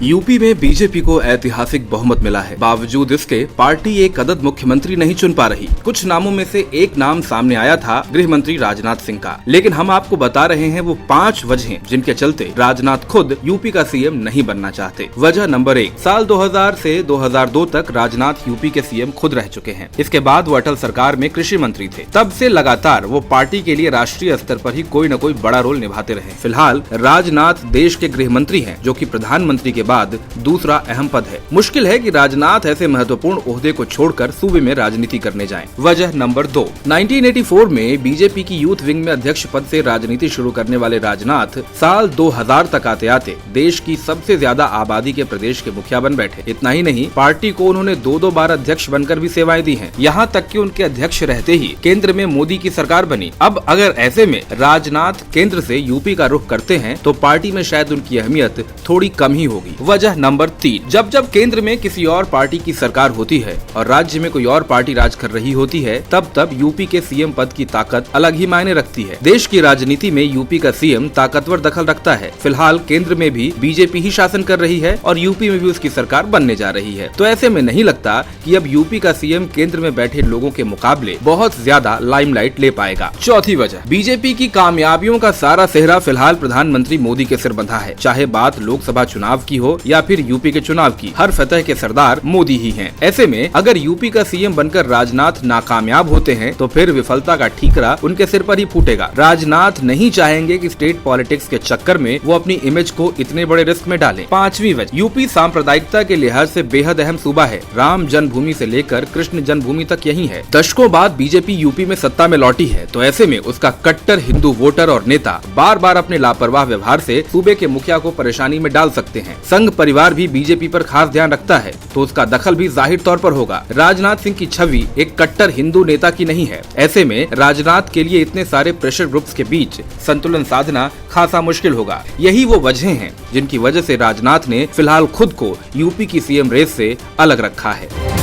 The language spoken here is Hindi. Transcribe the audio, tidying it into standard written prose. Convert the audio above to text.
यूपी में बीजेपी को ऐतिहासिक बहुमत मिला है। बावजूद इसके पार्टी एक अदद मुख्यमंत्री नहीं चुन पा रही। कुछ नामों में से एक नाम सामने आया था गृह मंत्री राजनाथ सिंह का, लेकिन हम आपको बता रहे हैं वो 5 वजहें जिनके चलते राजनाथ खुद यूपी का सीएम नहीं बनना चाहते। वजह नंबर 1, साल 2000 से 2002 तक राजनाथ यूपी के सीएम खुद रह चुके हैं। इसके बाद वो अटल सरकार में कृषि मंत्री थे। तब से लगातार वो पार्टी के लिए राष्ट्रीय स्तर पर ही कोई न कोई बड़ा रोल निभाते रहे। फिलहाल राजनाथ देश के गृह मंत्री हैं, जो कि प्रधानमंत्री के बाद दूसरा अहम पद है। मुश्किल है कि राजनाथ ऐसे महत्वपूर्ण ओहदे को छोड़कर सूबे में राजनीति करने जाएं। वजह नंबर 2, 1984 में बीजेपी की यूथ विंग में अध्यक्ष पद से राजनीति शुरू करने वाले राजनाथ साल 2000 तक आते आते देश की सबसे ज्यादा आबादी के प्रदेश के मुखिया बन बैठे। इतना ही नहीं, पार्टी को उन्होंने 2 बार अध्यक्ष बनकर भी सेवाएं दी हैं। यहाँ तक कि उनके अध्यक्ष रहते ही केंद्र में मोदी की सरकार बनी। अब अगर ऐसे में राजनाथ केंद्र से यूपी का रुख करते हैं तो पार्टी में शायद उनकी अहमियत थोड़ी कम ही होगी। वजह नंबर 3, जब केंद्र में किसी और पार्टी की सरकार होती है और राज्य में कोई और पार्टी राज कर रही होती है, तब यूपी के सीएम पद की ताकत अलग ही मायने रखती है। देश की राजनीति में यूपी का सीएम ताकतवर दखल रखता है। फिलहाल केंद्र में भी बीजेपी ही शासन कर रही है और यूपी में भी उसकी सरकार बनने जा रही है। तो ऐसे में नहीं लगता कि अब यूपी का सीएम केंद्र में बैठे लोगों के मुकाबले बहुत ज्यादा लाइमलाइट ले पाएगा। चौथी वजह, बीजेपी की कामयाबियों का सारा सेहरा फिलहाल प्रधानमंत्री मोदी के सिर बंधा है। चाहे बात लोकसभा चुनाव की हो या फिर यूपी के चुनाव की, हर फतह के सरदार मोदी ही हैं। ऐसे में अगर यूपी का सीएम बनकर राजनाथ नाकामयाब होते हैं तो फिर विफलता का ठीकरा उनके सिर पर ही फूटेगा। राजनाथ नहीं चाहेंगे कि स्टेट पॉलिटिक्स के चक्कर में वो अपनी इमेज को इतने बड़े रिस्क में डालें। 5वीं वजह, यूपी सांप्रदायिकता के लिहाज से बेहद अहम सूबा है। राम जन्मभूमि से लेकर कृष्ण जन्मभूमि तक यही है। दशकों बाद बीजेपी यूपी में सत्ता में लौटी है, तो ऐसे में उसका कट्टर हिंदू वोटर और नेता बार बार अपने लापरवाह व्यवहार से सूबे के मुखिया को परेशानी में डाल सकते हैं। संघ परिवार भी बीजेपी पर खास ध्यान रखता है, तो उसका दखल भी जाहिर तौर पर होगा। राजनाथ सिंह की छवि एक कट्टर हिंदू नेता की नहीं है। ऐसे में राजनाथ के लिए इतने सारे प्रेशर ग्रुप्स के बीच संतुलन साधना खासा मुश्किल होगा। यही वो वजहें हैं जिनकी वजह से राजनाथ ने फिलहाल खुद को यूपी की सीएम रेस से अलग रखा है।